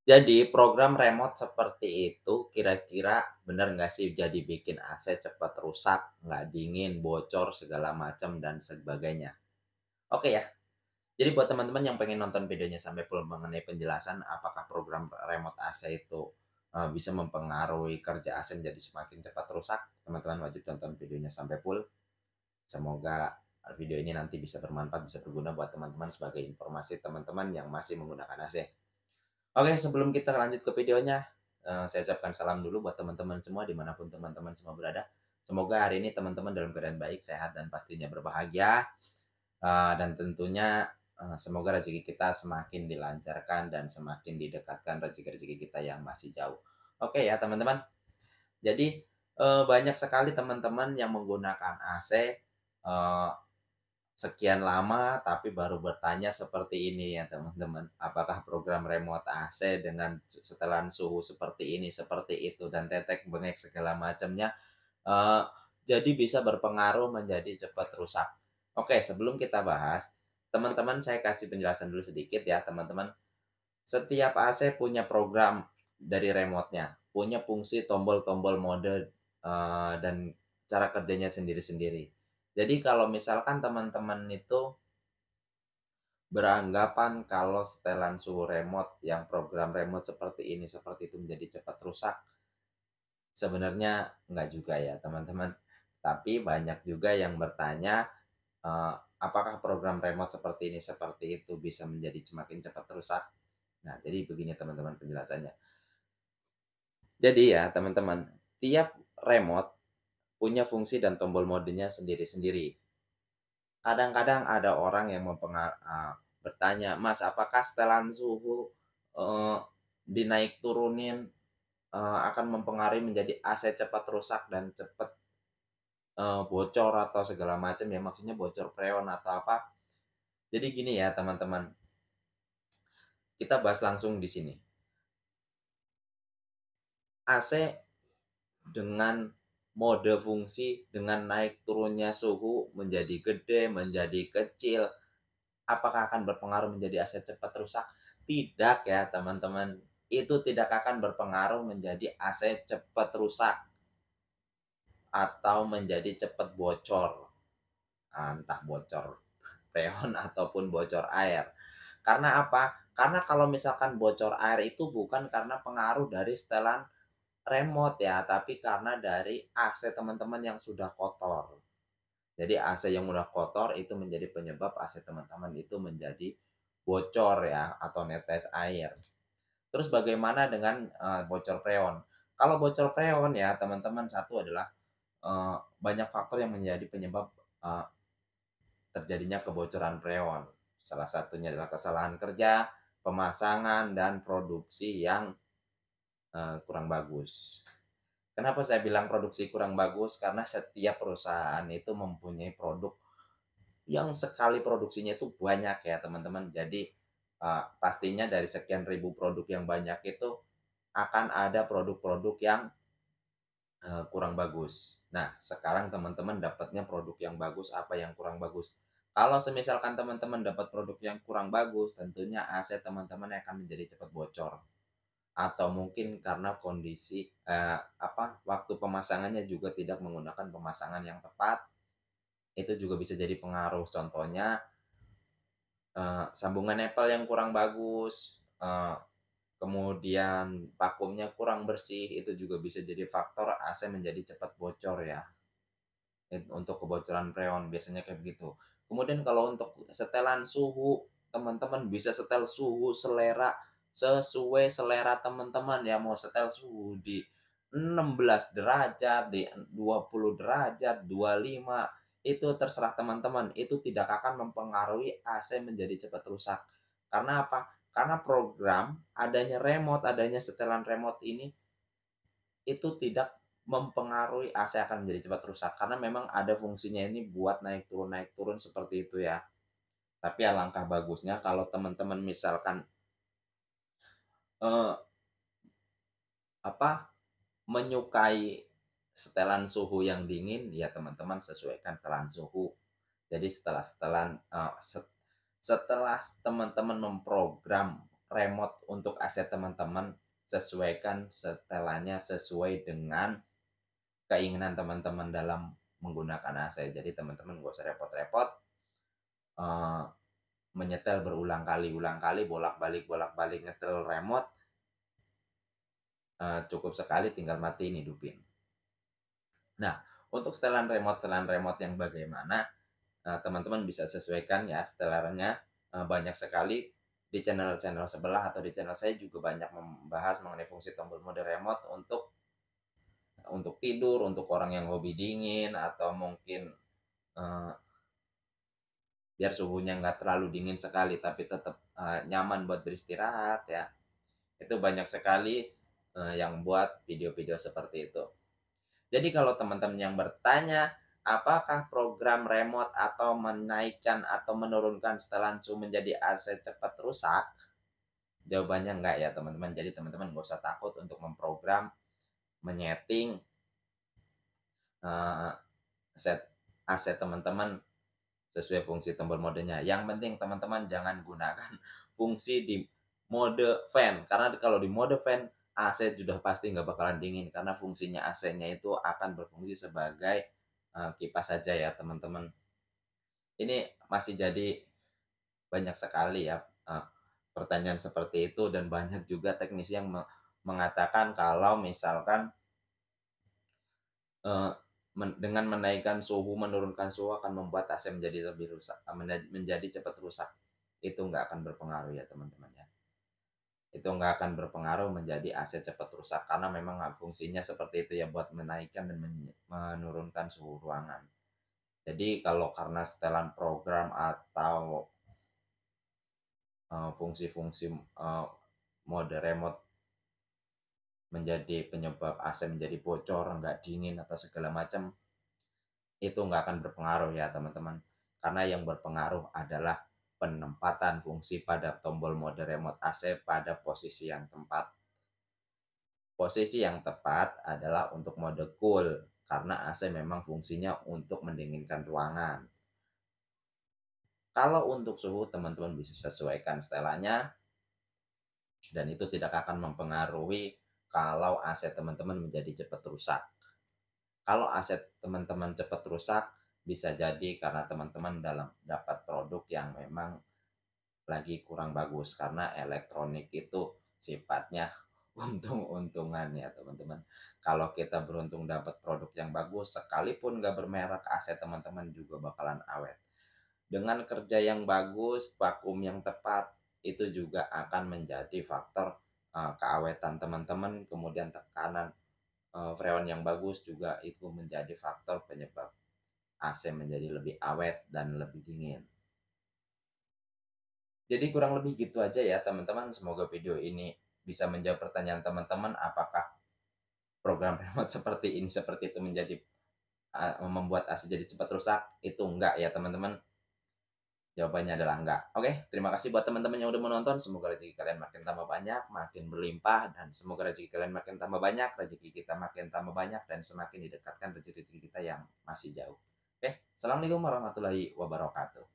Jadi program remote seperti itu kira-kira bener nggak sih jadi bikin AC cepat rusak, nggak dingin, bocor, segala macam dan sebagainya? Oke ya, jadi buat teman-teman yang pengen nonton videonya sampai full mengenai penjelasan apakah program remote AC itu, bisa mempengaruhi kerja AC menjadi semakin cepat rusak, teman-teman wajib tonton videonya sampai full. Semoga, video ini nanti bisa bermanfaat, bisa berguna buat teman-teman sebagai informasi teman-teman yang masih menggunakan AC. Oke, sebelum kita lanjut ke videonya, saya ucapkan salam dulu buat teman-teman semua dimanapun teman-teman semua berada. Semoga hari ini teman-teman dalam keadaan baik, sehat, dan pastinya berbahagia. Dan tentunya, semoga rezeki kita semakin dilancarkan dan semakin didekatkan rezeki-rezeki kita yang masih jauh. Oke ya teman-teman, jadi, banyak sekali teman-teman yang menggunakan AC, eee, sekian lama tapi baru bertanya seperti ini ya teman-teman, apakah program remote AC dengan setelan suhu seperti ini, seperti itu, dan tetek bengek segala macamnya, eee, jadi bisa berpengaruh menjadi cepat rusak. Oke, sebelum kita bahas, teman-teman saya kasih penjelasan dulu sedikit ya teman-teman. Setiap AC punya program dari remote-nya, punya fungsi tombol-tombol mode, dan cara kerjanya sendiri-sendiri. Jadi kalau misalkan teman-teman itu beranggapan kalau setelan suhu remote yang program remote seperti ini, seperti itu menjadi cepat rusak, sebenarnya enggak juga ya teman-teman. Tapi banyak juga yang bertanya, apakah program remote seperti ini, seperti itu bisa menjadi semakin cepat rusak? Nah, jadi begini teman-teman penjelasannya. Jadi ya teman-teman, tiap remote punya fungsi dan tombol modenya sendiri-sendiri. Kadang-kadang ada orang yang bertanya, "Mas, apakah setelan suhu, eee, dinaik turunin, akan mempengaruhi menjadi AC cepat rusak dan cepat, bocor atau segala macam ya, maksudnya bocor freon atau apa?" Jadi gini ya teman-teman, kita bahas langsung di sini. AC dengan mode fungsi, dengan naik turunnya suhu menjadi gede, menjadi kecil, apakah akan berpengaruh menjadi AC cepat rusak? Tidak ya teman-teman, itu tidak akan berpengaruh menjadi AC cepat rusak atau menjadi cepat bocor, entah bocor freon ataupun bocor air. Karena apa? Karena kalau misalkan bocor air itu bukan karena pengaruh dari setelan remote ya, tapi karena dari AC teman-teman yang sudah kotor. Jadi AC yang udah kotor itu menjadi penyebab AC teman-teman itu menjadi bocor ya atau netes air. Terus bagaimana dengan, bocor freon? Kalau bocor freon ya teman-teman, satu adalah, banyak faktor yang menjadi penyebab, terjadinya kebocoran freon. Salah satunya adalah kesalahan kerja, pemasangan, dan produksi yang, kurang bagus. Kenapa saya bilang produksi kurang bagus? Karena setiap perusahaan itu mempunyai produk yang sekali produksinya itu banyak ya teman-teman. Jadi, pastinya dari sekian ribu produk yang banyak itu akan ada produk-produk yang, kurang bagus. Nah, sekarang teman-teman dapatnya produk yang bagus, apa yang kurang bagus? Kalau semisalkan teman-teman dapat produk yang kurang bagus, tentunya aset teman-teman akan menjadi cepat bocor. Atau mungkin karena kondisi, waktu pemasangannya juga tidak menggunakan pemasangan yang tepat, itu juga bisa jadi pengaruh. Contohnya, sambungan Apple yang kurang bagus, kemudian vakumnya kurang bersih, itu juga bisa jadi faktor AC menjadi cepat bocor ya, untuk kebocoran freon, biasanya kayak begitu. Kemudian kalau untuk setelan suhu, teman-teman bisa setel suhu selera sesuai selera teman-teman ya, mau setel suhu di 16 derajat, di 20 derajat, 25, itu terserah teman-teman, itu tidak akan mempengaruhi AC menjadi cepat rusak. Karena apa? Karena program, adanya remote, adanya setelan remote ini, itu tidak mempengaruhi AC akan menjadi cepat rusak, karena memang ada fungsinya ini buat naik turun seperti itu ya. Tapi alangkah bagusnya kalau teman-teman misalkan, eee, apa, menyukai setelan suhu yang dingin, ya teman-teman sesuaikan setelan suhu. Jadi setelah setelan, setelah teman-teman memprogram remote untuk AC teman-teman, sesuaikan setelannya sesuai dengan keinginan teman-teman dalam menggunakan AC. Jadi teman-teman nggak usah repot-repot, eee, menyetel berulang kali, ulang kali, bolak-balik nyetel remote, cukup sekali tinggal matiin, hidupin. Nah, untuk setelan remote yang bagaimana, teman-teman bisa sesuaikan ya setelannya, banyak sekali di channel-channel sebelah atau di channel saya juga banyak membahas mengenai fungsi tombol mode remote untuk tidur, untuk orang yang hobi dingin atau mungkin, eee, biar suhunya nggak terlalu dingin sekali tapi tetap, nyaman buat beristirahat ya. Itu banyak sekali, yang buat video-video seperti itu. Jadi kalau teman-teman yang bertanya, apakah program remote atau menaikkan atau menurunkan setelan suhu menjadi AC cepat rusak? Jawabannya enggak ya teman-teman. Jadi teman-teman nggak usah takut untuk memprogram, menyeting, eee, set AC teman-teman sesuai fungsi tombol modenya. Yang penting teman-teman jangan gunakan fungsi di mode fan, karena kalau di mode fan AC sudah pasti nggak bakalan dingin karena fungsinya AC-nya itu akan berfungsi sebagai, kipas saja ya teman-teman. Ini masih jadi banyak sekali ya, pertanyaan seperti itu dan banyak juga teknisi yang mengatakan kalau misalkan, Eee, dengan menaikkan suhu, menurunkan suhu akan membuat AC menjadi lebih rusak, menjadi cepat rusak. Itu nggak akan berpengaruh ya teman-teman ya. Itu nggak akan berpengaruh menjadi AC cepat rusak, karena memang fungsinya seperti itu ya, buat menaikkan dan menurunkan suhu ruangan. Jadi kalau karena setelan program atau, fungsi-fungsi, mode remote menjadi penyebab AC menjadi bocor, nggak dingin atau segala macam, itu nggak akan berpengaruh ya teman-teman. Karena yang berpengaruh adalah penempatan fungsi pada tombol mode remote AC pada posisi yang tepat. Posisi yang tepat adalah untuk mode cool, karena AC memang fungsinya untuk mendinginkan ruangan. Kalau untuk suhu teman-teman bisa sesuaikan setelannya dan itu tidak akan mempengaruhi kalau AC teman-teman menjadi cepat rusak. Kalau aset teman-teman cepat rusak, bisa jadi karena teman-teman dalam dapat produk yang memang lagi kurang bagus, karena elektronik itu sifatnya untung-untungan ya teman-teman. Kalau kita beruntung dapat produk yang bagus, sekalipun nggak bermerek, aset teman-teman juga bakalan awet. Dengan kerja yang bagus, vakum yang tepat, itu juga akan menjadi faktor keawetan teman-teman, kemudian tekanan freon yang bagus juga itu menjadi faktor penyebab AC menjadi lebih awet dan lebih dingin. Jadi kurang lebih gitu aja ya teman-teman, semoga video ini bisa menjawab pertanyaan teman-teman, apakah program remote seperti itu menjadi membuat AC jadi cepat rusak? Itu enggak ya teman-teman, jawabannya adalah enggak. Oke, terima kasih buat teman-teman yang udah menonton, semoga rezeki kalian makin tambah banyak, makin berlimpah, dan semoga rezeki kalian makin tambah banyak, rezeki kita makin tambah banyak, dan semakin didekatkan rezeki kita yang masih jauh. Oke, assalamualaikum warahmatullahi wabarakatuh.